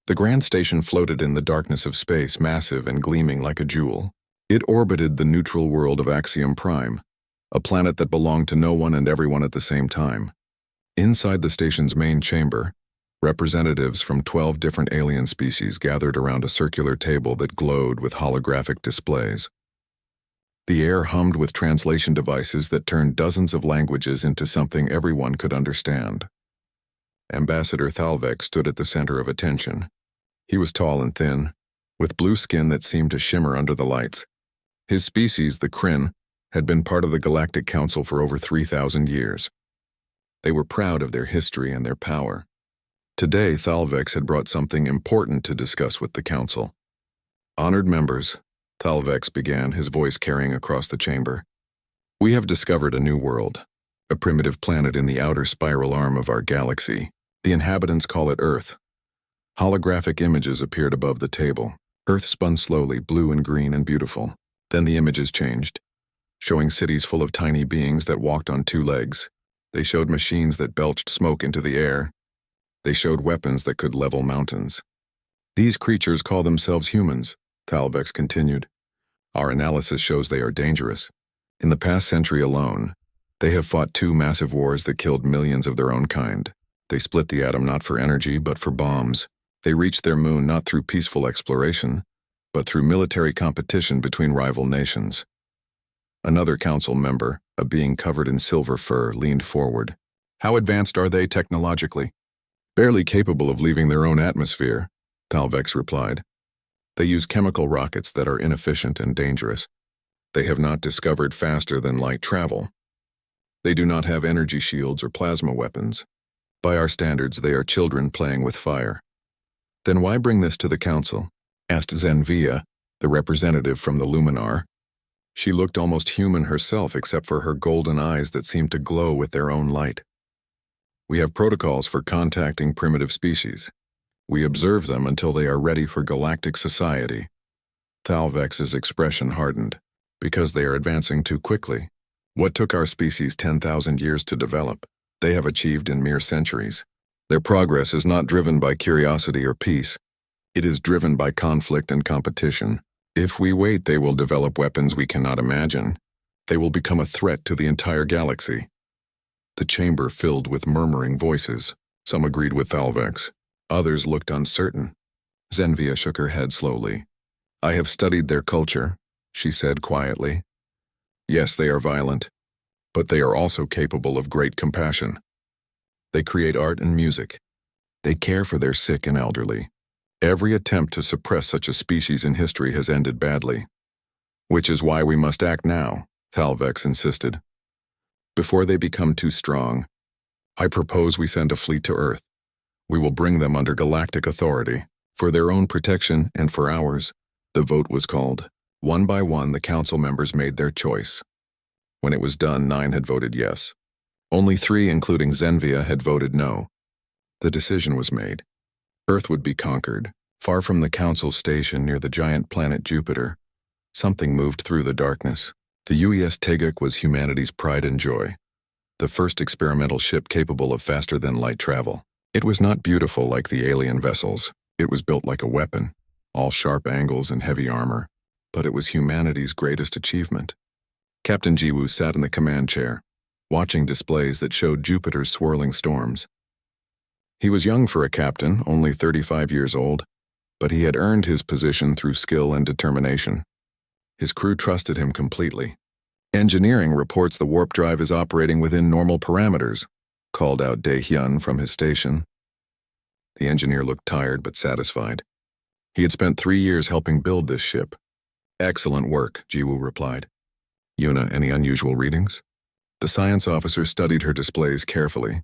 The grand station floated in the darkness of space, massive and gleaming like a jewel. It orbited the neutral world of Axiom Prime, a planet that belonged to no one and everyone at the same time. Inside the station's main chamber, representatives from 12 different alien species gathered around a circular table that glowed with holographic displays. The air hummed with translation devices that turned dozens of languages into something everyone could understand. Ambassador Thalvex stood at the center of attention. He was tall and thin, with blue skin that seemed to shimmer under the lights. His species, the Kryn, had been part of the Galactic Council for over 3,000 years. They were proud of their history and their power. Today, Thalvex had brought something important to discuss with the Council. Honored members, Thalvex began, his voice carrying across the chamber. We have discovered a new world, a primitive planet in the outer spiral arm of our galaxy. The inhabitants call it Earth. Holographic images appeared above the table. Earth spun slowly, blue and green and beautiful. Then the images changed, showing cities full of tiny beings that walked on two legs. They showed machines that belched smoke into the air. They showed weapons that could level mountains. These creatures call themselves humans, Thalvex continued. Our analysis shows they are dangerous. In the past century alone, they have fought 2 massive wars that killed millions of their own kind. They split the atom not for energy, but for bombs. They reached their moon not through peaceful exploration, but through military competition between rival nations. Another council member, a being covered in silver fur, leaned forward. How advanced are they technologically? Barely capable of leaving their own atmosphere, Thalvex replied. They use chemical rockets that are inefficient and dangerous. They have not discovered faster than light travel. They do not have energy shields or plasma weapons. By our standards, they are children playing with fire. Then why bring this to the council? Asked Zenvia, the representative from the Luminar. She looked almost human herself except for her golden eyes that seemed to glow with their own light. We have protocols for contacting primitive species. We observe them until they are ready for galactic society. Thalvex's expression hardened. Because they are advancing too quickly. What took our species 10,000 years to develop, they have achieved in mere centuries. Their progress is not driven by curiosity or peace. It is driven by conflict and competition. If we wait, they will develop weapons we cannot imagine. They will become a threat to the entire galaxy. The chamber filled with murmuring voices. Some agreed with Thalvex. Others looked uncertain. Zenvia shook her head slowly. I have studied their culture, she said quietly. Yes, they are violent, but they are also capable of great compassion. They create art and music. They care for their sick and elderly. Every attempt to suppress such a species in history has ended badly. Which is why we must act now, Thalvex insisted. Before they become too strong, I propose we send a fleet to Earth. We will bring them under galactic authority. For their own protection and for ours, the vote was called. One by one, the council members made their choice. When it was done, 9 had voted yes. Only 3, including Zenvia, had voted no. The decision was made. Earth would be conquered. Far from the council station near the giant planet Jupiter, something moved through the darkness. The UES Teguk was humanity's pride and joy. The first experimental ship capable of faster-than-light travel. It was not beautiful like the alien vessels. It was built like a weapon, all sharp angles and heavy armor. But it was humanity's greatest achievement. Captain Jiwoo sat in the command chair, watching displays that showed Jupiter's swirling storms. He was young for a captain, only 35 years old, but he had earned his position through skill and determination. His crew trusted him completely. Engineering reports the warp drive is operating within normal parameters, called out Dae-hyun from his station. The engineer looked tired but satisfied. He had spent 3 years helping build this ship. Excellent work, Jiwoo replied. Yuna, any unusual readings? The science officer studied her displays carefully.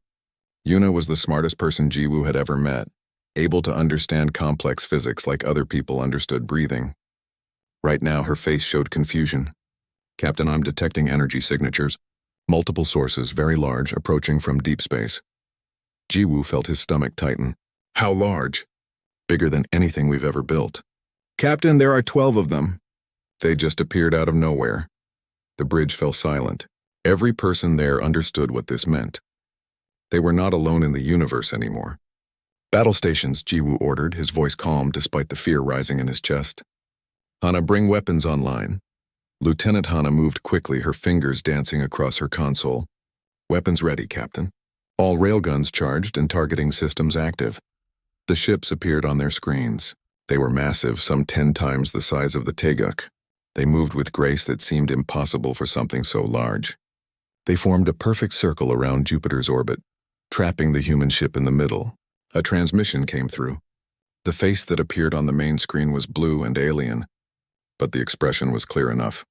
Yuna was the smartest person Jiwoo had ever met, able to understand complex physics like other people understood breathing. Right now, her face showed confusion. Captain, I'm detecting energy signatures. Multiple sources, very large, approaching from deep space. Jiwoo felt his stomach tighten. How large? Bigger than anything we've ever built. Captain, there are 12 of them. They just appeared out of nowhere. The bridge fell silent. Every person there understood what this meant. They were not alone in the universe anymore. Battle stations, Jiwoo ordered, his voice calm despite the fear rising in his chest. Hana, bring weapons online. Lieutenant Hana moved quickly, her fingers dancing across her console. Weapons ready, Captain. All railguns charged and targeting systems active. The ships appeared on their screens. They were massive, some 10 times the size of the Taeguk. They moved with grace that seemed impossible for something so large. They formed a perfect circle around Jupiter's orbit, trapping the human ship in the middle. A transmission came through. The face that appeared on the main screen was blue and alien, but the expression was clear enough.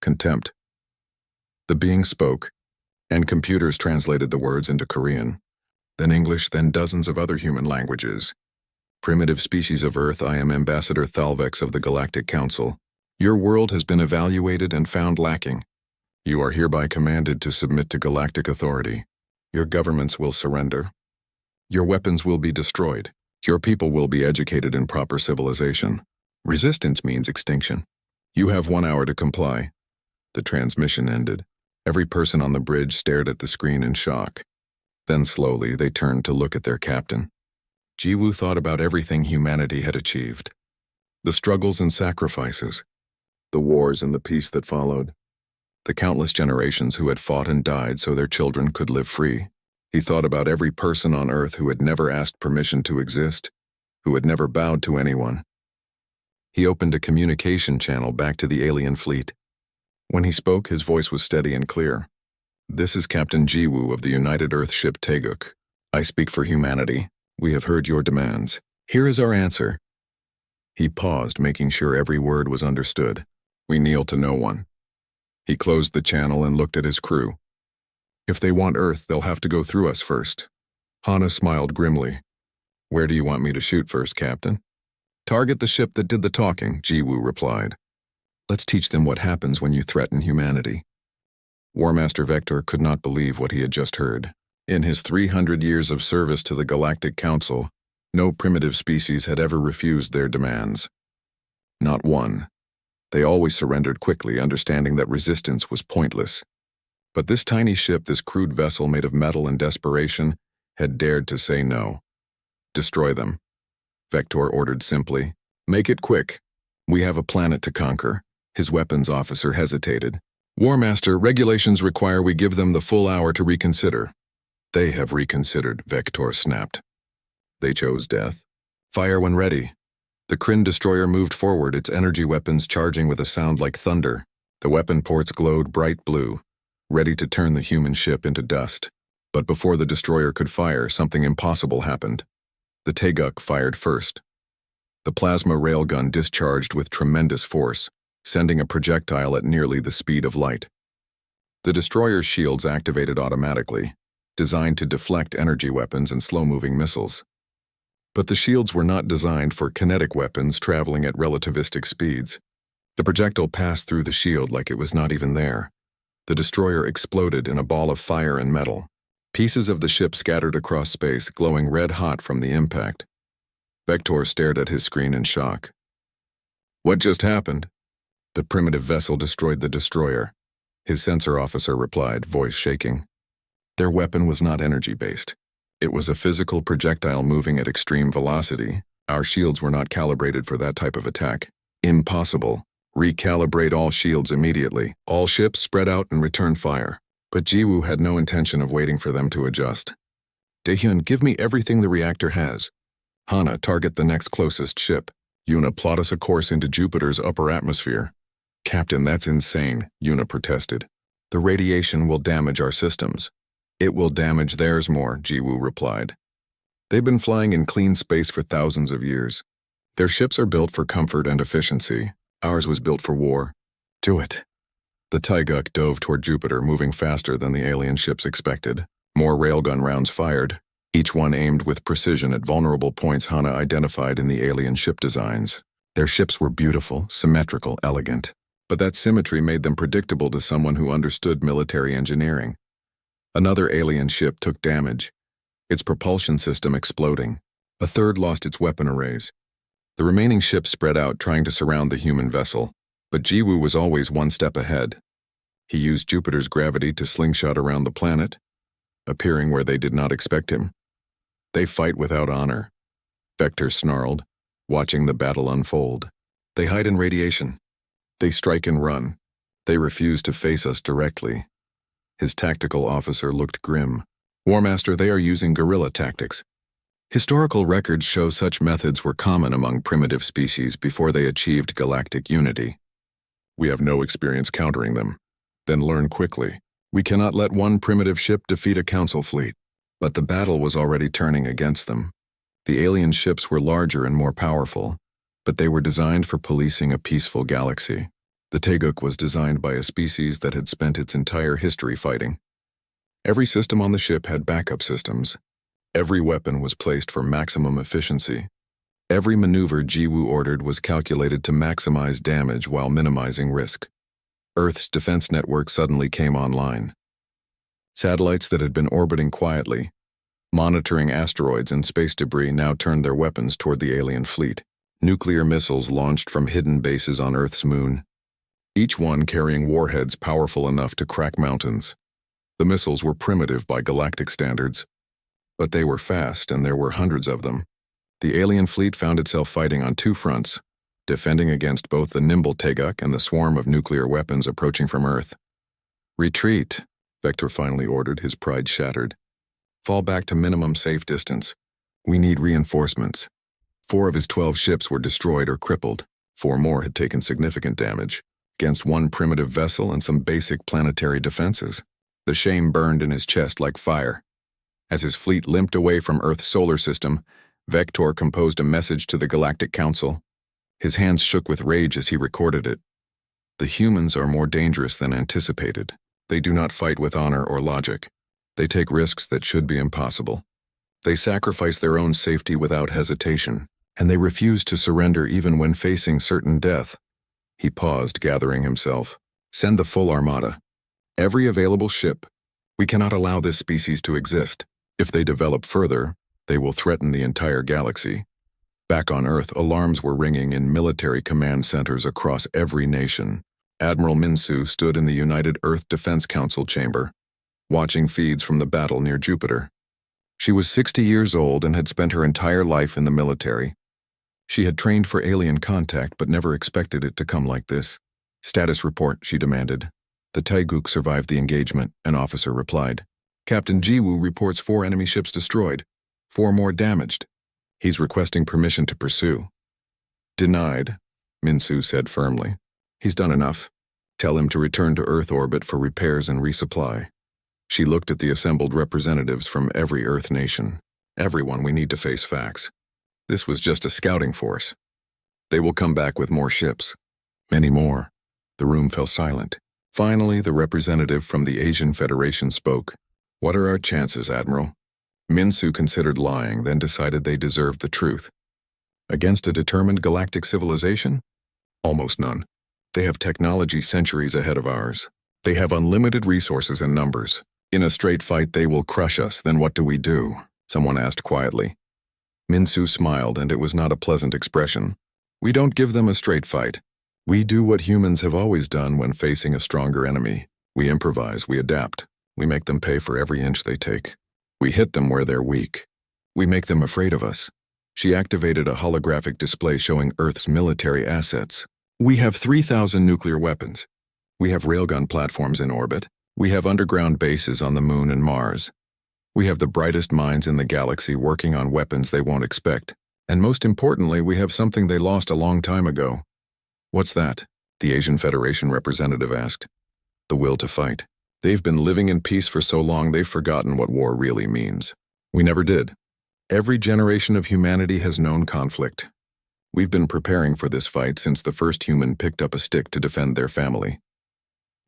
Contempt. The being spoke, and computers translated the words into Korean, then English, then dozens of other human languages. Primitive species of Earth, I am Ambassador Thalvex of the Galactic Council. Your world has been evaluated and found lacking. You are hereby commanded to submit to galactic authority. Your governments will surrender. Your weapons will be destroyed. Your people will be educated in proper civilization. Resistance means extinction. You have 1 hour to comply. The transmission ended. Every person on the bridge stared at the screen in shock. Then slowly they turned to look at their captain. Jiwoo thought about everything humanity had achieved. The struggles and sacrifices. The wars and the peace that followed. The countless generations who had fought and died so their children could live free. He thought about every person on Earth who had never asked permission to exist, who had never bowed to anyone. He opened a communication channel back to the alien fleet. When he spoke, his voice was steady and clear. This is Captain Jiwoo of the United Earth ship Taeguk. I speak for humanity. We have heard your demands. Here is our answer. He paused, making sure every word was understood. We kneel to no one. He closed the channel and looked at his crew. If they want Earth, they'll have to go through us first. Hana smiled grimly. Where do you want me to shoot first, Captain? Target the ship that did the talking, Jiwoo replied. Let's teach them what happens when you threaten humanity. War Master Vector could not believe what he had just heard. In his 300 years of service to the Galactic Council, no primitive species had ever refused their demands. Not one. They always surrendered quickly, understanding that resistance was pointless. But this tiny ship, this crude vessel made of metal and desperation, had dared to say no. Destroy them. Vector ordered simply. Make it quick. We have a planet to conquer. His weapons officer hesitated. War Master, regulations require we give them the full hour to reconsider. They have reconsidered, Vector snapped. They chose death. Fire when ready. The Kryn destroyer moved forward, its energy weapons charging with a sound like thunder. The weapon ports glowed bright blue, ready to turn the human ship into dust. But before the destroyer could fire, something impossible happened. The Taeguk fired first. The plasma railgun discharged with tremendous force, sending a projectile at nearly the speed of light. The destroyer's shields activated automatically, designed to deflect energy weapons and slow-moving missiles. But the shields were not designed for kinetic weapons traveling at relativistic speeds. The projectile passed through the shield like it was not even there. The destroyer exploded in a ball of fire and metal. Pieces of the ship scattered across space, glowing red-hot from the impact. Vector stared at his screen in shock. What just happened? The primitive vessel destroyed the destroyer. His sensor officer replied, voice shaking. Their weapon was not energy-based. It was a physical projectile moving at extreme velocity. Our shields were not calibrated for that type of attack. Impossible. Recalibrate all shields immediately. All ships spread out and return fire. But Jiwoo had no intention of waiting for them to adjust. Daehyun, give me everything the reactor has. Hana, target the next closest ship. Yuna, plot us a course into Jupiter's upper atmosphere. Captain, that's insane, Yuna protested. The radiation will damage our systems. It will damage theirs more, Jiwoo replied. They've been flying in clean space for thousands of years. Their ships are built for comfort and efficiency. Ours was built for war. Do it. The Taeguk dove toward Jupiter, moving faster than the alien ships expected. More railgun rounds fired, each one aimed with precision at vulnerable points Hana identified in the alien ship designs. Their ships were beautiful, symmetrical, elegant. But that symmetry made them predictable to someone who understood military engineering. Another alien ship took damage, its propulsion system exploding. A third lost its weapon arrays. The remaining ships spread out, trying to surround the human vessel. But Jiwoo was always one step ahead. He used Jupiter's gravity to slingshot around the planet, appearing where they did not expect him. They fight without honor. Vector snarled, watching the battle unfold. They hide in radiation. They strike and run. They refuse to face us directly. His tactical officer looked grim. Warmaster, they are using guerrilla tactics. Historical records show such methods were common among primitive species before they achieved galactic unity. We have no experience countering them. Then learn quickly. We cannot let one primitive ship defeat a council fleet. But the battle was already turning against them. The alien ships were larger and more powerful, but they were designed for policing a peaceful galaxy. The Teguk was designed by a species that had spent its entire history fighting. Every system on the ship had backup systems. Every weapon was placed for maximum efficiency. Every maneuver Jiwoo ordered was calculated to maximize damage while minimizing risk. Earth's defense network suddenly came online. Satellites that had been orbiting quietly, monitoring asteroids and space debris, now turned their weapons toward the alien fleet. Nuclear missiles launched from hidden bases on Earth's moon, each one carrying warheads powerful enough to crack mountains. The missiles were primitive by galactic standards, but they were fast and there were hundreds of them. The alien fleet found itself fighting on two fronts, defending against both the nimble Teguk and the swarm of nuclear weapons approaching from Earth. Retreat, Vector finally ordered, his pride shattered. Fall back to minimum safe distance. We need reinforcements. 4 of his 12 ships were destroyed or crippled. 4 more had taken significant damage, against one primitive vessel and some basic planetary defenses. The shame burned in his chest like fire. As his fleet limped away from Earth's solar system, Vector composed a message to the Galactic Council. His hands shook with rage as he recorded it. The humans are more dangerous than anticipated. They do not fight with honor or logic. They take risks that should be impossible. They sacrifice their own safety without hesitation, and they refuse to surrender even when facing certain death. He paused, gathering himself. Send the full armada. Every available ship. We cannot allow this species to exist. If they develop further, they will threaten the entire galaxy. Back on Earth, alarms were ringing in military command centers across every nation. Admiral Minsu stood in the United Earth Defense Council chamber, watching feeds from the battle near Jupiter. She was 60 years old and had spent her entire life in the military. She had trained for alien contact but never expected it to come like this. Status report, she demanded. The Teguk survived the engagement, an officer replied. Captain Jiwoo reports 4 enemy ships destroyed, 4 more damaged. He's requesting permission to pursue. Denied, Minsu said firmly. He's done enough. Tell him to return to Earth orbit for repairs and resupply. She looked at the assembled representatives from every Earth nation. Everyone, we need to face facts. This was just a scouting force. They will come back with more ships. Many more. The room fell silent. Finally, the representative from the Asian Federation spoke. What are our chances, Admiral? Minsu considered lying, then decided they deserved the truth. Against a determined galactic civilization? Almost none. They have technology centuries ahead of ours. They have unlimited resources and numbers. In a straight fight, they will crush us. Then what do we do? Someone asked quietly. Minsu smiled, and it was not a pleasant expression. We don't give them a straight fight. We do what humans have always done when facing a stronger enemy. We improvise, we adapt. We make them pay for every inch they take. We hit them where they're weak. We make them afraid of us. She activated a holographic display showing Earth's military assets. We have 3,000 nuclear weapons. We have railgun platforms in orbit. We have underground bases on the Moon and Mars. We have the brightest minds in the galaxy working on weapons they won't expect. And most importantly, we have something they lost a long time ago. What's that? The Asian Federation representative asked. The will to fight. They've been living in peace for so long they've forgotten what war really means. We never did. Every generation of humanity has known conflict. We've been preparing for this fight since the first human picked up a stick to defend their family.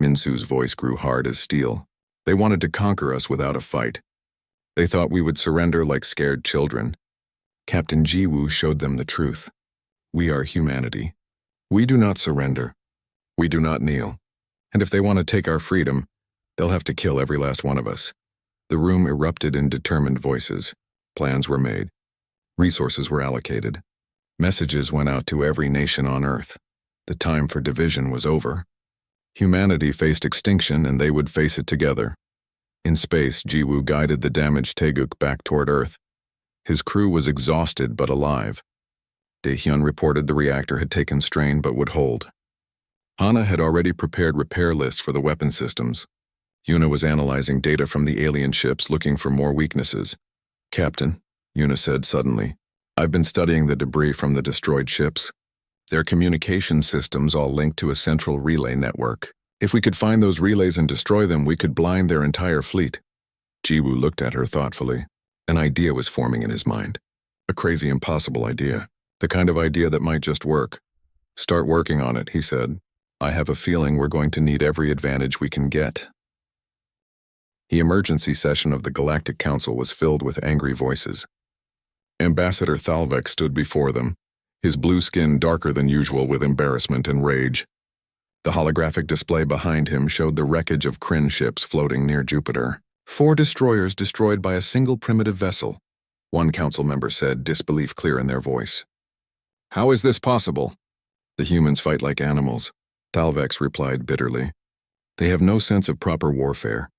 Minsu's voice grew hard as steel. They wanted to conquer us without a fight. They thought we would surrender like scared children. Captain Jiwoo showed them the truth. We are humanity. We do not surrender. We do not kneel. And if they want to take our freedom, they'll have to kill every last one of us. The room erupted in determined voices. Plans were made. Resources were allocated. Messages went out to every nation on Earth. The time for division was over. Humanity faced extinction and they would face it together. In space, Jiwoo guided the damaged Teguk back toward Earth. His crew was exhausted but alive. Daehyun reported the reactor had taken strain but would hold. Hana had already prepared repair lists for the weapon systems. Yuna was analyzing data from the alien ships looking for more weaknesses. "Captain," Yuna said suddenly, "I've been studying the debris from the destroyed ships. Their communication systems all linked to a central relay network. If we could find those relays and destroy them, we could blind their entire fleet." Jiwoo looked at her thoughtfully. An idea was forming in his mind. A crazy, impossible idea. The kind of idea that might just work. "Start working on it," he said. "I have a feeling we're going to need every advantage we can get." The emergency session of the Galactic Council was filled with angry voices. Ambassador Thalvek stood before them, his blue skin darker than usual with embarrassment and rage. The holographic display behind him showed the wreckage of Kryn ships floating near Jupiter. 4 destroyers destroyed by a single primitive vessel, one council member said, disbelief clear in their voice. "How is this possible?" "The humans fight like animals," Thalvex replied bitterly. "They have no sense of proper warfare.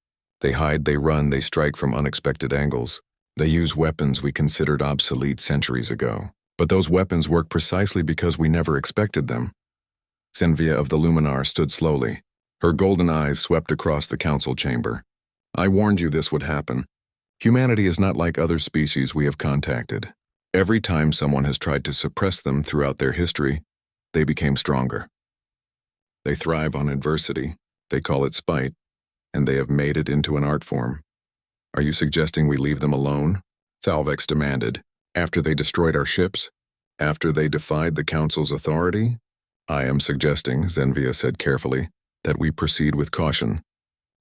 They hide, they run, they strike from unexpected angles. They use weapons we considered obsolete centuries ago. But those weapons work precisely because we never expected them." Zenvia of the Luminar stood slowly. Her golden eyes swept across the council chamber. "I warned you this would happen. Humanity is not like other species we have contacted. Every time someone has tried to suppress them throughout their history, they became stronger. They thrive on adversity, they call it spite, and they have made it into an art form. Are you suggesting we leave them alone?" Thalvex demanded. "After they destroyed our ships? After they defied the Council's authority?" "I am suggesting," Zenvia said carefully, "that we proceed with caution.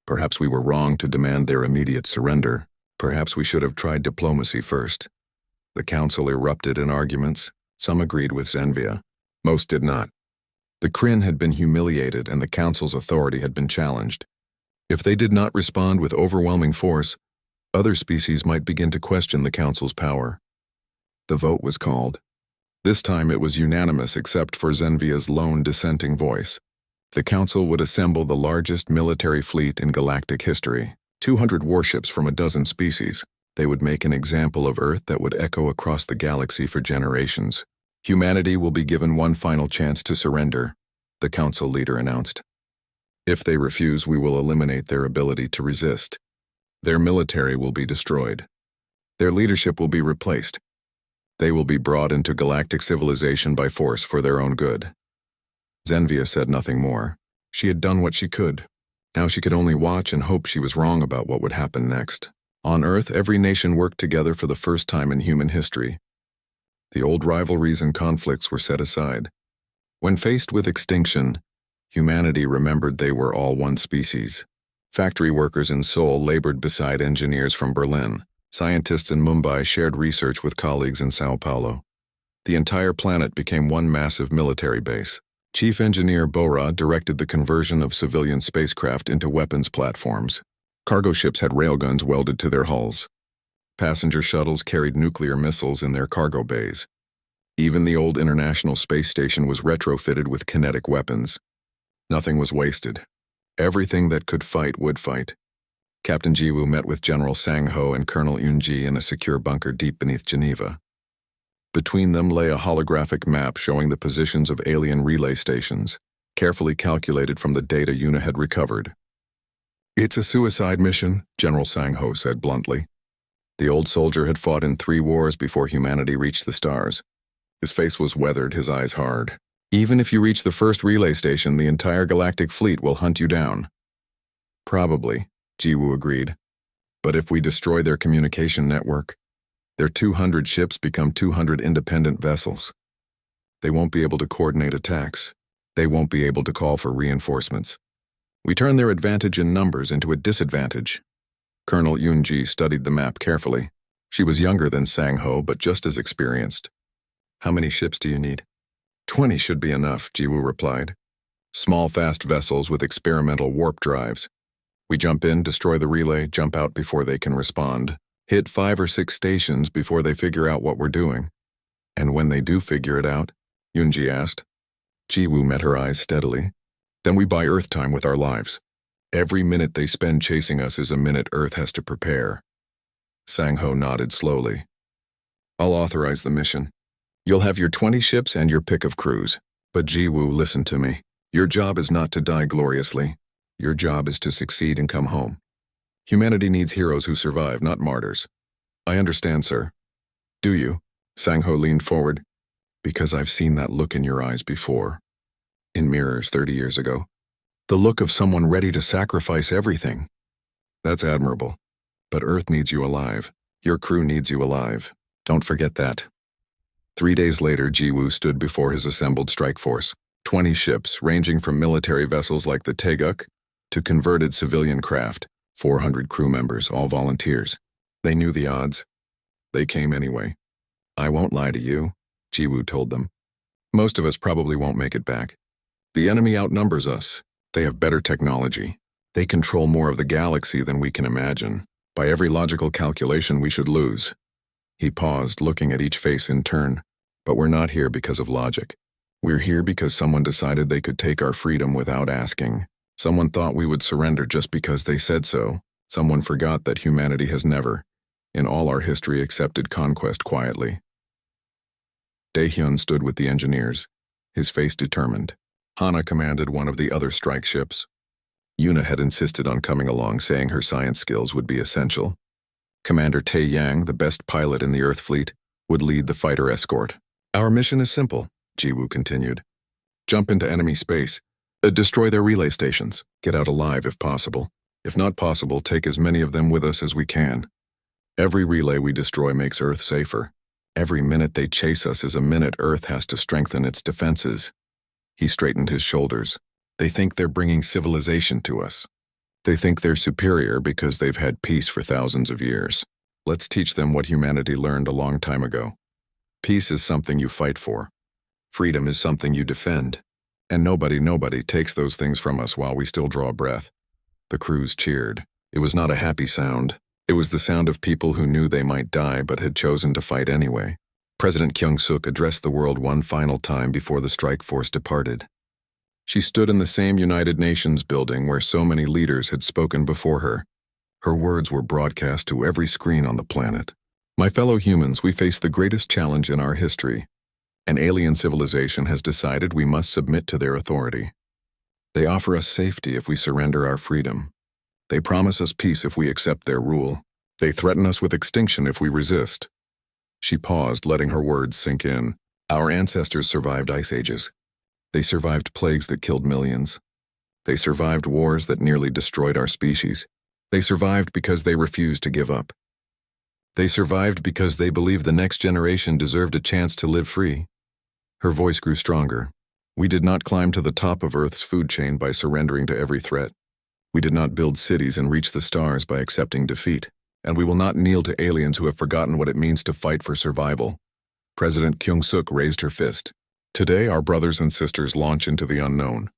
Perhaps we were wrong to demand their immediate surrender. Perhaps we should have tried diplomacy first." The Council erupted in arguments. Some agreed with Zenvia. Most did not. The Kryn had been humiliated and the Council's authority had been challenged. If they did not respond with overwhelming force, other species might begin to question the Council's power. The vote was called. This time it was unanimous except for Zenvia's lone dissenting voice. The Council would assemble the largest military fleet in galactic history, 200 warships from a dozen species. They would make an example of Earth that would echo across the galaxy for generations. "Humanity will be given one final chance to surrender," the Council leader announced. "If they refuse, we will eliminate their ability to resist. Their military will be destroyed. Their leadership will be replaced. They will be brought into galactic civilization by force for their own good." Zenvia said nothing more. She had done what she could. Now she could only watch and hope she was wrong about what would happen next. On Earth, every nation worked together for the first time in human history. The old rivalries and conflicts were set aside. When faced with extinction, humanity remembered they were all one species. Factory workers in Seoul labored beside engineers from Berlin. Scientists in Mumbai shared research with colleagues in Sao Paulo. The entire planet became one massive military base. Chief Engineer Bora directed the conversion of civilian spacecraft into weapons platforms. Cargo ships had railguns welded to their hulls. Passenger shuttles carried nuclear missiles in their cargo bays. Even the old International Space Station was retrofitted with kinetic weapons. Nothing was wasted. Everything that could fight would fight. Captain Jiwoo met with General Sang-ho and Colonel Yoon-ji in a secure bunker deep beneath Geneva. Between them lay a holographic map showing the positions of alien relay stations, carefully calculated from the data Yuna had recovered. "It's a suicide mission," General Sang-ho said bluntly. The old soldier had fought in 3 wars before humanity reached the stars. His face was weathered, his eyes hard. "Even if you reach the first relay station, the entire galactic fleet will hunt you down." "Probably," Jiwoo agreed. "But if we destroy their communication network, their 200 ships become 200 independent vessels. They won't be able to coordinate attacks. They won't be able to call for reinforcements. We turn their advantage in numbers into a disadvantage." Colonel Yoon-ji studied the map carefully. She was younger than Sang-ho, but just as experienced. "How many ships do you need?" 20 should be enough, Jiwoo replied. "Small, fast vessels with experimental warp drives. We jump in, destroy the relay, jump out before they can respond. Hit 5 or 6 stations before they figure out what we're doing." "And when they do figure it out?" Yoon-ji asked. Jiwoo met her eyes steadily. "Then we buy Earth time with our lives. Every minute they spend chasing us is a minute Earth has to prepare." Sang-ho nodded slowly. I'll authorize the mission. You'll have your 20 ships and your pick of crews. But Jiwoo, listen to me. Your job is not to die gloriously. Your job is to succeed and come home. Humanity needs heroes who survive, not martyrs. I understand, sir. Do you? Sang-ho leaned forward. Because I've seen that look in your eyes before. In mirrors 30 years ago. The look of someone ready to sacrifice everything. That's admirable. But Earth needs you alive. Your crew needs you alive. Don't forget that. 3 days later, Jiwoo stood before his assembled strike force. 20 ships, ranging from military vessels like the Taeguk to converted civilian craft. 400 crew members, all volunteers. They knew the odds. They came anyway. I won't lie to you, Jiwoo told them. Most of us probably won't make it back. The enemy outnumbers us. They have better technology. They control more of the galaxy than we can imagine. By every logical calculation, we should lose. He paused, looking at each face in turn. But we're not here because of logic. We're here because someone decided they could take our freedom without asking. Someone thought we would surrender just because they said so. Someone forgot that humanity has never, in all our history, accepted conquest quietly. Daehyun stood with the engineers, his face determined. Hana commanded one of the other strike ships. Yuna had insisted on coming along, saying her science skills would be essential. Commander Tae Yang, the best pilot in the Earth fleet, would lead the fighter escort. Our mission is simple, Jiwoo continued. Jump into enemy space. Destroy their relay stations. Get out alive if possible. If not possible, take as many of them with us as we can. Every relay we destroy makes Earth safer. Every minute they chase us is a minute Earth has to strengthen its defenses. He straightened his shoulders. They think they're bringing civilization to us. They think they're superior because they've had peace for thousands of years. Let's teach them what humanity learned a long time ago. Peace is something you fight for. Freedom is something you defend. And nobody takes those things from us while we still draw breath. The crews cheered. It was not a happy sound. It was the sound of people who knew they might die but had chosen to fight anyway. President Kyung-suk addressed the world one final time before the strike force departed. She stood in the same United Nations building where so many leaders had spoken before her. Her words were broadcast to every screen on the planet. My fellow humans, we face the greatest challenge in our history. An alien civilization has decided we must submit to their authority. They offer us safety if we surrender our freedom. They promise us peace if we accept their rule. They threaten us with extinction if we resist. She paused, letting her words sink in. Our ancestors survived ice ages. They survived plagues that killed millions. They survived wars that nearly destroyed our species. They survived because they refused to give up. They survived because they believed the next generation deserved a chance to live free. Her voice grew stronger. We did not climb to the top of Earth's food chain by surrendering to every threat. We did not build cities and reach the stars by accepting defeat. And we will not kneel to aliens who have forgotten what it means to fight for survival. President Kyung-suk raised her fist. Today, our brothers and sisters launch into the unknown.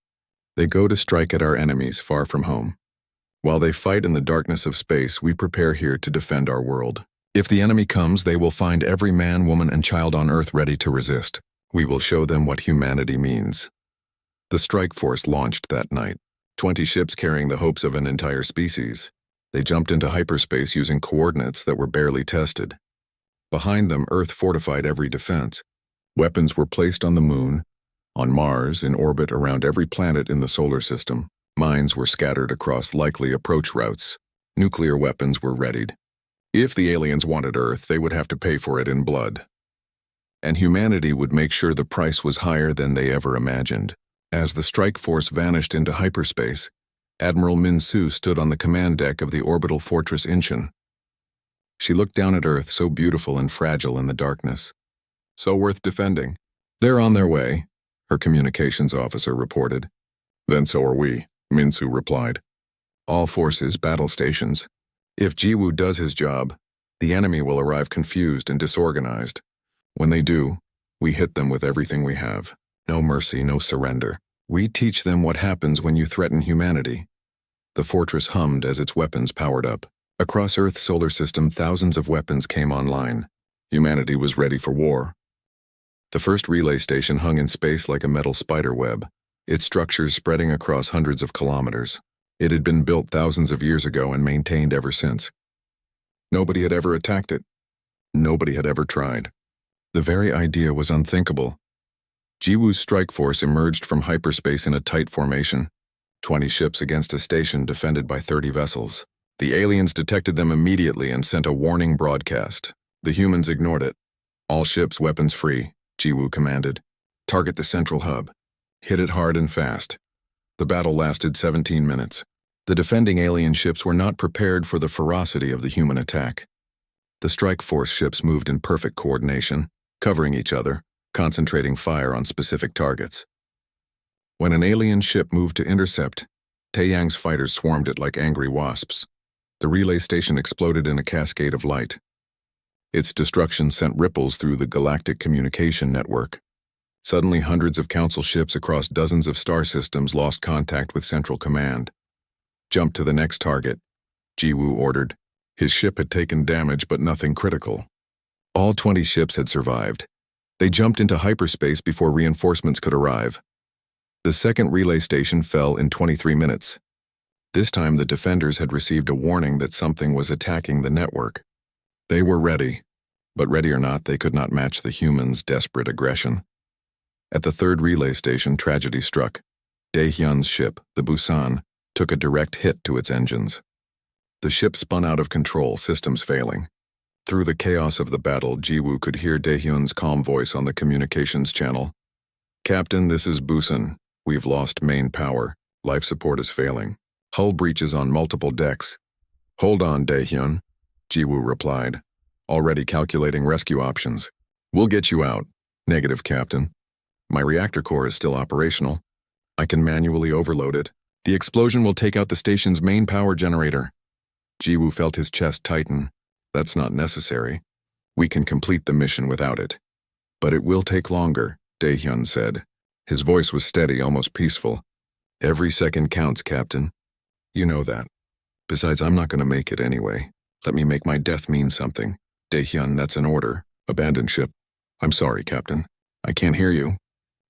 They go to strike at our enemies far from home. While they fight in the darkness of space, we prepare here to defend our world. If the enemy comes, they will find every man, woman, and child on Earth ready to resist. We will show them what humanity means. The strike force launched that night, 20 ships carrying the hopes of an entire species. They jumped into hyperspace using coordinates that were barely tested. Behind them, Earth fortified every defense. Weapons were placed on the Moon, on Mars, in orbit around every planet in the solar system. Mines were scattered across likely approach routes. Nuclear weapons were readied. If the aliens wanted Earth, they would have to pay for it in blood. And humanity would make sure the price was higher than they ever imagined. As the strike force vanished into hyperspace, Admiral Min-soo stood on the command deck of the orbital fortress Incheon. She looked down at Earth, so beautiful and fragile in the darkness. So worth defending. They're on their way, her communications officer reported. Then so are we, Min-soo replied. All forces, battle stations. If Jiwoo does his job, the enemy will arrive confused and disorganized. When they do, we hit them with everything we have. No mercy, no surrender. We teach them what happens when you threaten humanity. The fortress hummed as its weapons powered up. Across Earth's solar system, thousands of weapons came online. Humanity was ready for war. The first relay station hung in space like a metal spider web, its structures spreading across hundreds of kilometers. It had been built thousands of years ago and maintained ever since. Nobody had ever attacked it. Nobody had ever tried. The very idea was unthinkable. Jiwoo's strike force emerged from hyperspace in a tight formation, 20 ships against a station defended by 30 vessels. The aliens detected them immediately and sent a warning broadcast. The humans ignored it. All ships weapons free, Jiwoo commanded. Target the central hub. Hit it hard and fast. The battle lasted 17 minutes. The defending alien ships were not prepared for the ferocity of the human attack. The strike force ships moved in perfect coordination, covering each other, concentrating fire on specific targets. When an alien ship moved to intercept, Taeyang's fighters swarmed it like angry wasps. The relay station exploded in a cascade of light. Its destruction sent ripples through the galactic communication network. Suddenly, hundreds of council ships across dozens of star systems lost contact with Central Command. "Jump to the next target," Jiwoo ordered. His ship had taken damage but nothing critical. All 20 ships had survived. They jumped into hyperspace before reinforcements could arrive. The second relay station fell in 23 minutes. This time the defenders had received a warning that something was attacking the network. They were ready, but ready or not, they could not match the humans' desperate aggression. At the third relay station, tragedy struck. Daehyun's ship, the Busan, took a direct hit to its engines. The ship spun out of control, systems failing. Through the chaos of the battle, Jiwoo could hear Daehyun's calm voice on the communications channel. "Captain, this is Busan. We've lost main power. Life support is failing. Hull breaches on multiple decks." "Hold on, Daehyun," Jiwoo replied, already calculating rescue options. "We'll get you out." "Negative, Captain. My reactor core is still operational. I can manually overload it. The explosion will take out the station's main power generator." Jiwoo felt his chest tighten. "That's not necessary. We can complete the mission without it." "But it will take longer," Daehyun said. His voice was steady, almost peaceful. "Every second counts, Captain. You know that. Besides, I'm not going to make it anyway. Let me make my death mean something." "Daehyun, that's an order. Abandon ship." "I'm sorry, Captain. I can't hear you."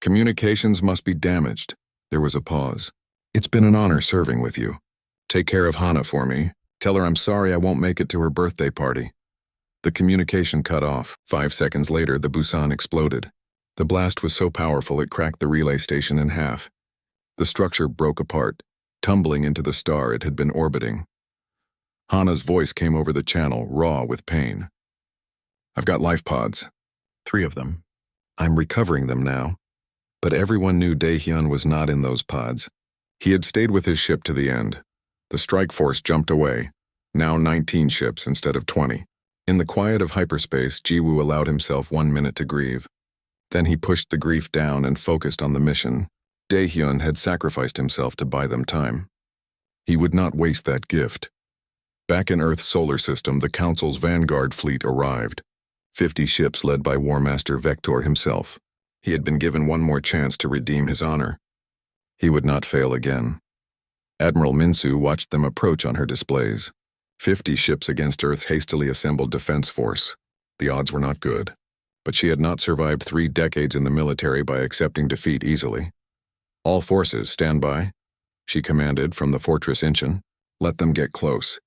"Communications must be damaged." There was a pause. "It's been an honor serving with you. Take care of Hana for me. Tell her I'm sorry I won't make it to her birthday party." The communication cut off. 5 seconds later, the Busan exploded. The blast was so powerful it cracked the relay station in half. The structure broke apart, tumbling into the star it had been orbiting. Hana's voice came over the channel, raw with pain. "I've got life pods. 3 of them. I'm recovering them now." But everyone knew Daehyun was not in those pods. He had stayed with his ship to the end. The strike force jumped away, now 19 ships instead of 20. In the quiet of hyperspace, Jiwoo allowed himself 1 minute to grieve. Then he pushed the grief down and focused on the mission. Daehyun had sacrificed himself to buy them time. He would not waste that gift. Back in Earth's solar system, the Council's vanguard fleet arrived. 50 ships led by War Master Vector himself. He had been given one more chance to redeem his honor. He would not fail again. Admiral Minsu watched them approach on her displays. 50 ships against Earth's hastily assembled defense force. The odds were not good. But she had not survived 3 decades in the military by accepting defeat easily. "All forces, stand by," she commanded from the fortress Incheon. "Let them get close.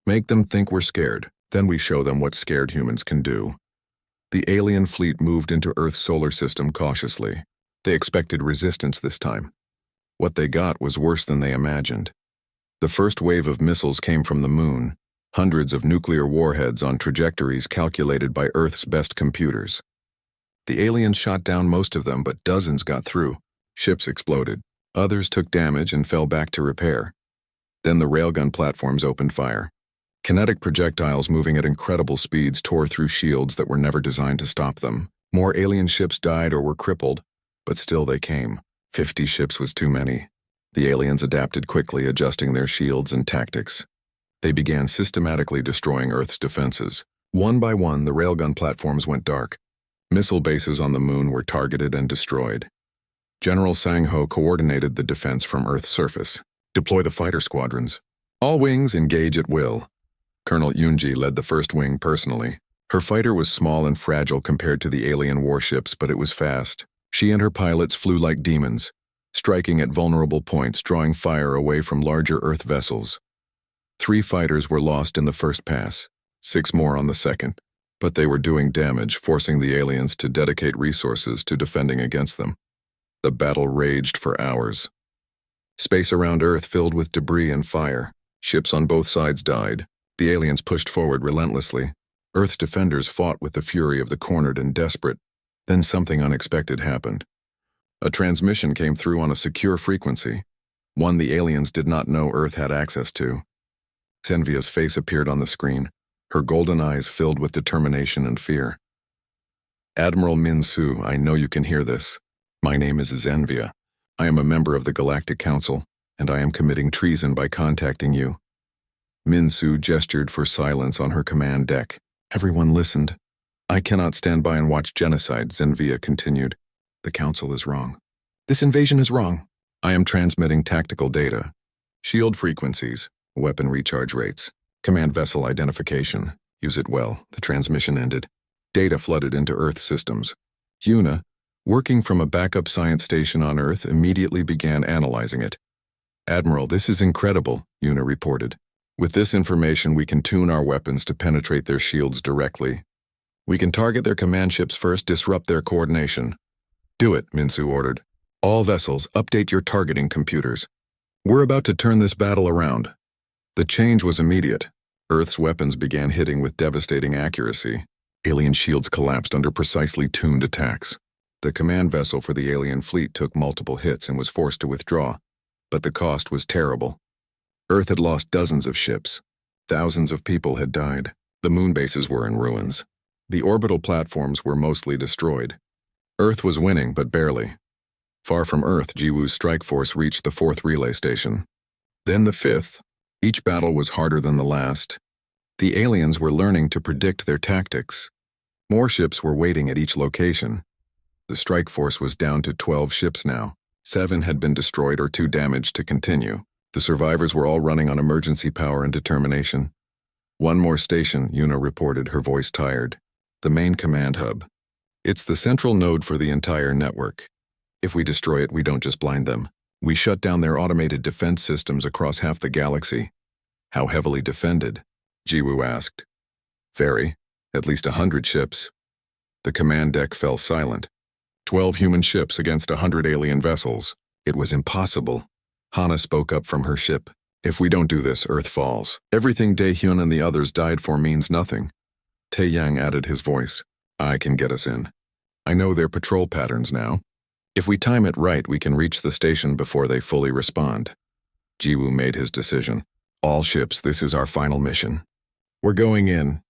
Make them think we're scared. Then we show them what scared humans can do." The alien fleet moved into Earth's solar system cautiously. They expected resistance this time. What they got was worse than they imagined. The first wave of missiles came from the moon, hundreds of nuclear warheads on trajectories calculated by Earth's best computers. The aliens shot down most of them, but dozens got through. Ships exploded. Others took damage and fell back to repair. Then the railgun platforms opened fire. Kinetic projectiles moving at incredible speeds tore through shields that were never designed to stop them. More alien ships died or were crippled, but still they came. 50 ships was too many. The aliens adapted quickly, adjusting their shields and tactics. They began systematically destroying Earth's defenses. One by one, the railgun platforms went dark. Missile bases on the moon were targeted and destroyed. General Sang-ho coordinated the defense from Earth's surface. "Deploy the fighter squadrons. All wings engage at will." Colonel Yoonji led the first wing personally. Her fighter was small and fragile compared to the alien warships, but it was fast. She and her pilots flew like demons, striking at vulnerable points, drawing fire away from larger Earth vessels. 3 fighters were lost in the first pass, 6 more on the second. but they were doing damage, forcing the aliens to dedicate resources to defending against them. The battle raged for hours. Space around Earth filled with debris and fire. Ships on both sides died. The aliens pushed forward relentlessly. Earth's defenders fought with the fury of the cornered and desperate. Then something unexpected happened. A transmission came through on a secure frequency, one the aliens did not know Earth had access to. Zenvia's face appeared on the screen, her golden eyes filled with determination and fear. Admiral Min-Su, I know you can hear this. My name is Zenvia. I am a member of the Galactic Council, and I am committing treason by contacting you. Min-Su gestured for silence on her command deck. Everyone listened. I cannot stand by and watch genocide, Zenvia continued. The Council is wrong. This invasion is wrong. I am transmitting tactical data. Shield frequencies, weapon recharge rates, command vessel identification. Use it well. The transmission ended. Data flooded into Earth systems. Yuna, working from a backup science station on Earth, immediately began analyzing it. Admiral, this is incredible, Yuna reported. With this information, we can tune our weapons to penetrate their shields directly. We can target their command ships first, disrupt their coordination. Do it, Min-Su ordered. All vessels, update your targeting computers. We're about to turn this battle around. The change was immediate. Earth's weapons began hitting with devastating accuracy. Alien shields collapsed under precisely tuned attacks. The command vessel for the alien fleet took multiple hits and was forced to withdraw, but the cost was terrible. Earth had lost dozens of ships. Thousands of people had died. The moon bases were in ruins. The orbital platforms were mostly destroyed. Earth was winning, but barely. Far from Earth, Jiwoo's strike force reached the 4th relay station. Then the 5th. Each battle was harder than the last. The aliens were learning to predict their tactics. More ships were waiting at each location. The strike force was down to 12 ships now. 7 had been destroyed or too damaged to continue. The survivors were all running on emergency power and determination. One more station, Yuna reported, her voice tired. The main command hub. It's the central node for the entire network. If we destroy it, we don't just blind them. We shut down their automated defense systems across half the galaxy. How heavily defended? Jiwoo asked. Very. At least 100 ships. The command deck fell silent. 12 human ships against 100 alien vessels. It was impossible. Hana spoke up from her ship. If we don't do this, Earth falls. Everything Daehyun and the others died for means nothing. Taeyang added his voice. I can get us in. I know their patrol patterns now. If we time it right, we can reach the station before they fully respond. Jiwoo made his decision. All ships, this is our final mission. We're going in.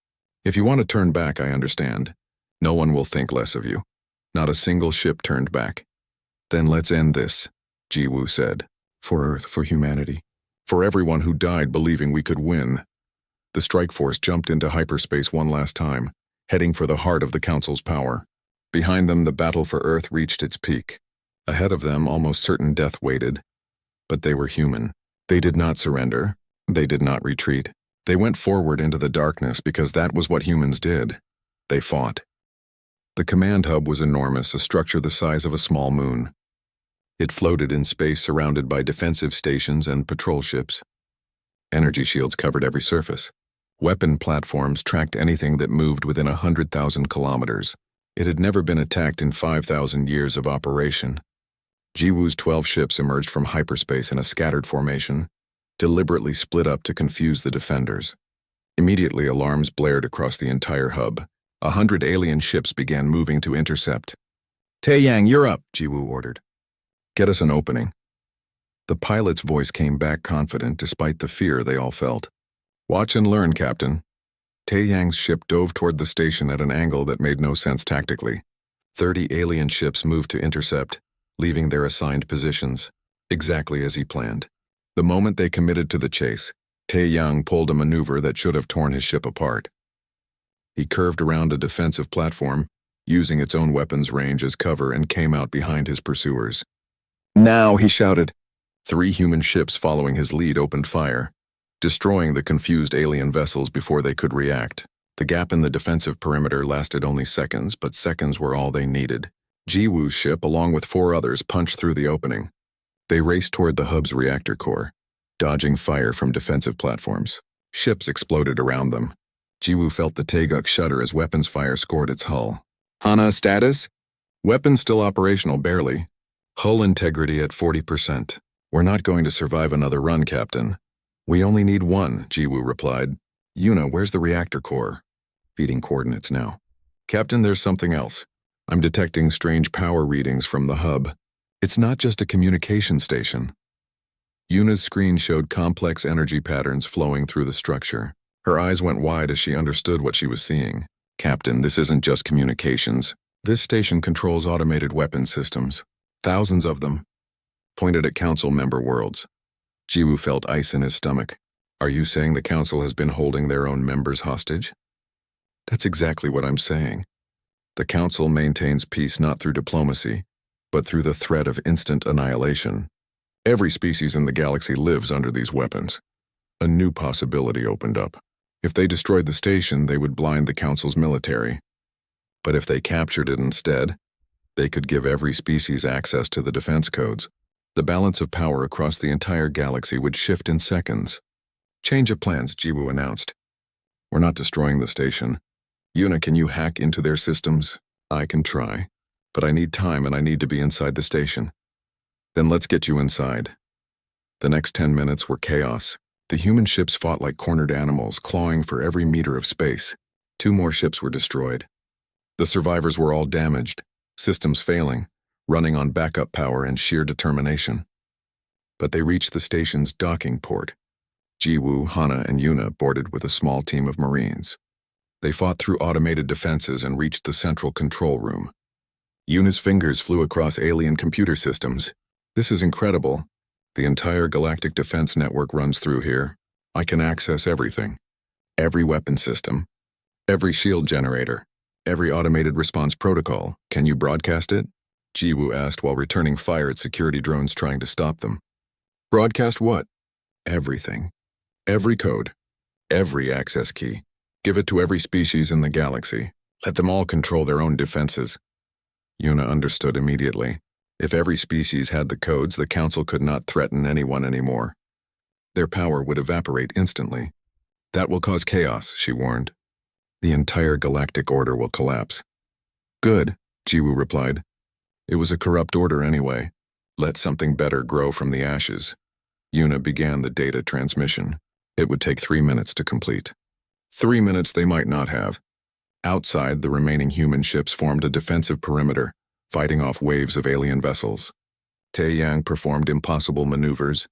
If you want to turn back, I understand. No one will think less of you. Not a single ship turned back. Then let's end this, Jiwoo said. For Earth, for humanity. For everyone who died believing we could win. The strike force jumped into hyperspace one last time, heading for the heart of the Council's power. Behind them, the battle for Earth reached its peak. Ahead of them, almost certain death waited. But they were human. They did not surrender. They did not retreat. They went forward into the darkness because that was what humans did. They fought. The command hub was enormous, a structure the size of a small moon. It floated in space surrounded by defensive stations and patrol ships. Energy shields covered every surface. Weapon platforms tracked anything that moved within 100,000 kilometers. It had never been attacked in 5,000 years of operation. Jiwoo's 12 ships emerged from hyperspace in a scattered formation, deliberately split up to confuse the defenders. Immediately, alarms blared across the entire hub. 100 alien ships began moving to intercept. Taeyang, you're up, Jiwoo ordered. Get us an opening. The pilot's voice came back confident despite the fear they all felt. Watch and learn, Captain. Taeyang's ship dove toward the station at an angle that made no sense tactically. 30 alien ships moved to intercept, leaving their assigned positions, exactly as he planned. The moment they committed to the chase, Taeyang pulled a maneuver that should have torn his ship apart. He curved around a defensive platform, using its own weapons range as cover, and came out behind his pursuers. Now, he shouted. 3 human ships following his lead opened fire, destroying the confused alien vessels before they could react. The gap in the defensive perimeter lasted only seconds, but seconds were all they needed. Jiwoo's ship, along with 4 others, punched through the opening. They raced toward the hub's reactor core, dodging fire from defensive platforms. Ships exploded around them. Jiwoo felt the Taeguk shudder as weapons fire scored its hull. Hana status? Weapons still operational, barely. Hull integrity at 40%. We're not going to survive another run, Captain. We only need one, Jiwoo replied. Yuna, where's the reactor core? Feeding coordinates now. Captain, there's something else. I'm detecting strange power readings from the hub. It's not just a communication station. Yuna's screen showed complex energy patterns flowing through the structure. Her eyes went wide as she understood what she was seeing. Captain, this isn't just communications. This station controls automated weapons systems. Thousands of them. Pointed at Council member worlds. Jiwoo felt ice in his stomach. Are you saying the Council has been holding their own members hostage? That's exactly what I'm saying. The Council maintains peace not through diplomacy, but through the threat of instant annihilation. Every species in the galaxy lives under these weapons. A new possibility opened up. If they destroyed the station, they would blind the Council's military. But if they captured it instead, they could give every species access to the defense codes. The balance of power across the entire galaxy would shift in seconds. Change of plans, Jiwoo announced. We're not destroying the station. Yuna, can you hack into their systems? I can try, but I need time and I need to be inside the station. Then let's get you inside. The next 10 minutes were chaos. The human ships fought like cornered animals, clawing for every meter of space. 2 more ships were destroyed. The survivors were all damaged, systems failing, running on backup power and sheer determination. But they reached the station's docking port. Jiwoo, Hana, and Yuna boarded with a small team of Marines. They fought through automated defenses and reached the central control room. Yuna's fingers flew across alien computer systems. This is incredible. The entire galactic defense network runs through here. I can access everything. Every weapon system. Every shield generator. Every automated response protocol. Can you broadcast it? Jiwoo asked while returning fire at security drones trying to stop them. Broadcast what? Everything. Every code. Every access key. Give it to every species in the galaxy. Let them all control their own defenses. Yuna understood immediately. If every species had the codes, the Council could not threaten anyone anymore. Their power would evaporate instantly. That will cause chaos, she warned. The entire galactic order will collapse. Good, Jiwoo replied. It was a corrupt order anyway. Let something better grow from the ashes. Yuna began the data transmission. It would take 3 minutes to complete. 3 minutes they might not have. Outside, the remaining human ships formed a defensive perimeter, fighting off waves of alien vessels. Taeyang performed impossible maneuvers,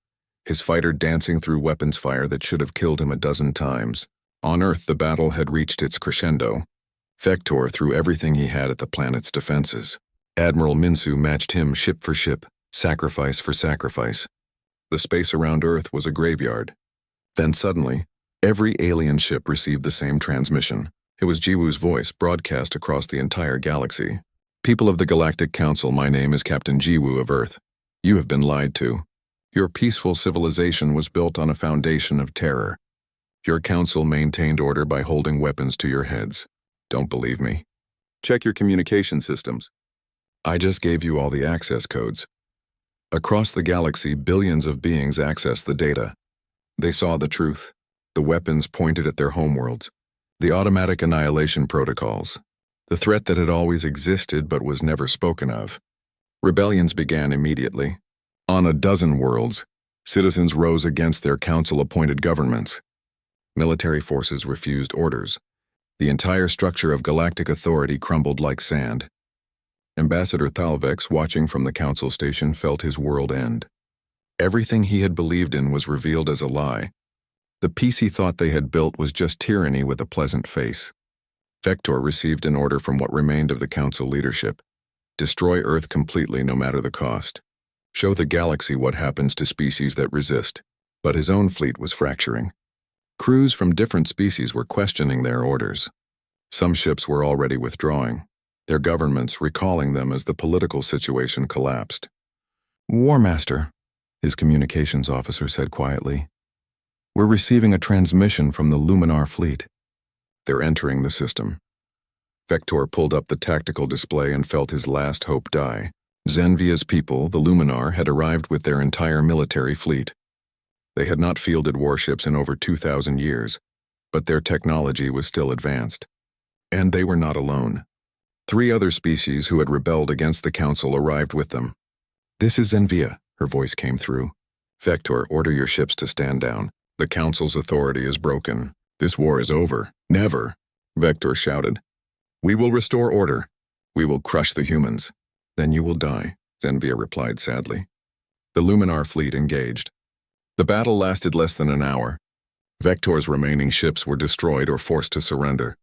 his fighter dancing through weapons fire that should have killed him a dozen times. On Earth, the battle had reached its crescendo. Vector threw everything he had at the planet's defenses. Admiral Minsu matched him ship for ship, sacrifice for sacrifice. The space around Earth was a graveyard. Then suddenly, every alien ship received the same transmission. It was Jiwoo's voice broadcast across the entire galaxy. People of the Galactic Council, my name is Captain Jiwoo of Earth. You have been lied to. Your peaceful civilization was built on a foundation of terror. Your council maintained order by holding weapons to your heads. Don't believe me? Check your communication systems. I just gave you all the access codes. Across the galaxy, billions of beings access the data. They saw the truth. The weapons pointed at their homeworlds. The automatic annihilation protocols. The threat that had always existed but was never spoken of. Rebellions began immediately. On a dozen worlds, citizens rose against their council-appointed governments. Military forces refused orders. The entire structure of galactic authority crumbled like sand. Ambassador Thalvex, watching from the council station, felt his world end. Everything he had believed in was revealed as a lie. The peace he thought they had built was just tyranny with a pleasant face. Vector received an order from what remained of the council leadership. Destroy Earth completely no matter the cost. Show the galaxy what happens to species that resist. But his own fleet was fracturing. Crews from different species were questioning their orders. Some ships were already withdrawing, their governments recalling them as the political situation collapsed. War Master, his communications officer said quietly. We're receiving a transmission from the Luminar fleet. They're entering the system. Vector pulled up the tactical display and felt his last hope die. Zenvia's people, the Luminar, had arrived with their entire military fleet. They had not fielded warships in over 2,000 years. but their technology was still advanced. And they were not alone. 3 other species who had rebelled against the Council arrived with them. "This is Zenvia," her voice came through. "Vector, order your ships to stand down. The Council's authority is broken. This war is over." "Never," Vector shouted. "We will restore order. We will crush the humans." "Then you will die," Zenvia replied sadly. The Luminar fleet engaged. The battle lasted less than an hour. Vector's remaining ships were destroyed or forced to surrender.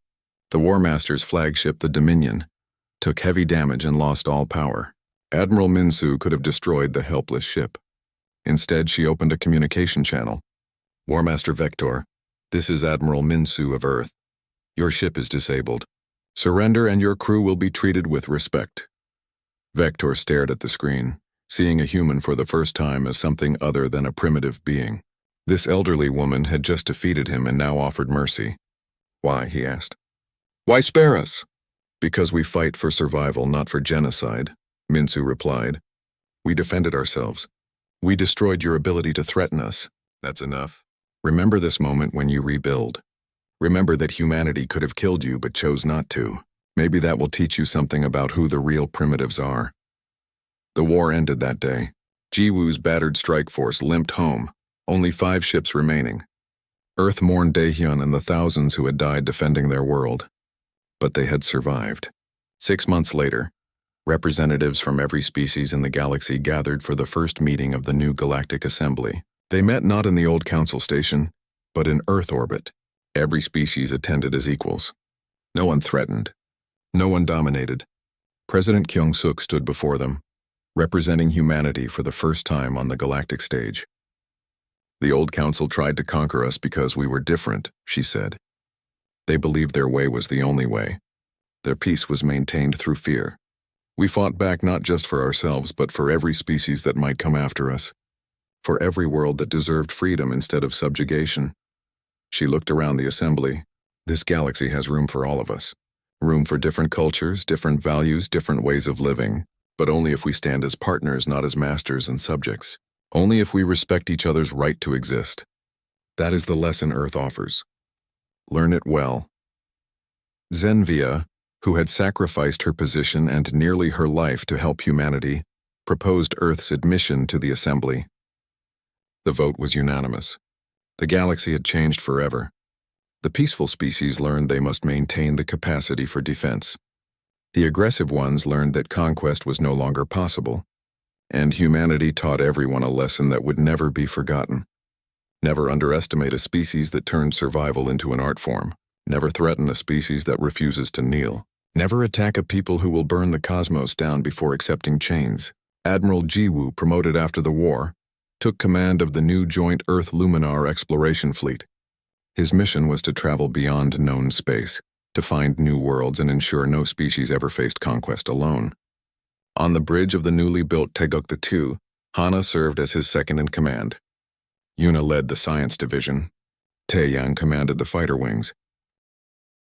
The War Master's flagship, the Dominion, took heavy damage and lost all power. Admiral Minsu could have destroyed the helpless ship. Instead, she opened a communication channel. "War Master Vector, this is Admiral Minsu of Earth. Your ship is disabled. Surrender and your crew will be treated with respect." Vector stared at the screen, seeing a human for the first time as something other than a primitive being. This elderly woman had just defeated him and now offered mercy. "Why?" he asked. "Why spare us?" "Because we fight for survival, not for genocide," Minsu replied. "We defended ourselves. We destroyed your ability to threaten us. That's enough. Remember this moment when you rebuild. Remember that humanity could have killed you but chose not to. Maybe that will teach you something about who the real primitives are." The war ended that day. Jiwoo's battered strike force limped home, only 5 ships remaining. Earth mourned Daehyun and the thousands who had died defending their world. But they had survived. 6 months later, representatives from every species in the galaxy gathered for the first meeting of the new Galactic Assembly. They met not in the old Council Station, but in Earth orbit. Every species attended as equals. No one threatened. No one dominated. President Kyung-suk stood before them, representing humanity for the first time on the galactic stage. "The old Council tried to conquer us because we were different," she said. "They believed their way was the only way. Their peace was maintained through fear. We fought back not just for ourselves, but for every species that might come after us. For every world that deserved freedom instead of subjugation." She looked around the assembly. "This galaxy has room for all of us. Room for different cultures, different values, different ways of living. But only if we stand as partners, not as masters and subjects. Only if we respect each other's right to exist. That is the lesson Earth offers. Learn it well." Zenvia, who had sacrificed her position and nearly her life to help humanity, proposed Earth's admission to the assembly. The vote was unanimous. The galaxy had changed forever. The peaceful species learned they must maintain the capacity for defense. The aggressive ones learned that conquest was no longer possible. And humanity taught everyone a lesson that would never be forgotten. Never underestimate a species that turns survival into an art form. Never threaten a species that refuses to kneel. Never attack a people who will burn the cosmos down before accepting chains. Admiral Jiwoo, promoted after the war, took command of the new joint Earth Luminar exploration fleet. His mission was to travel beyond known space, to find new worlds and ensure no species ever faced conquest alone. On the bridge of the newly built Taegukta II, Hana served as his second-in-command. Yuna led the science division. Taeyang commanded the fighter wings.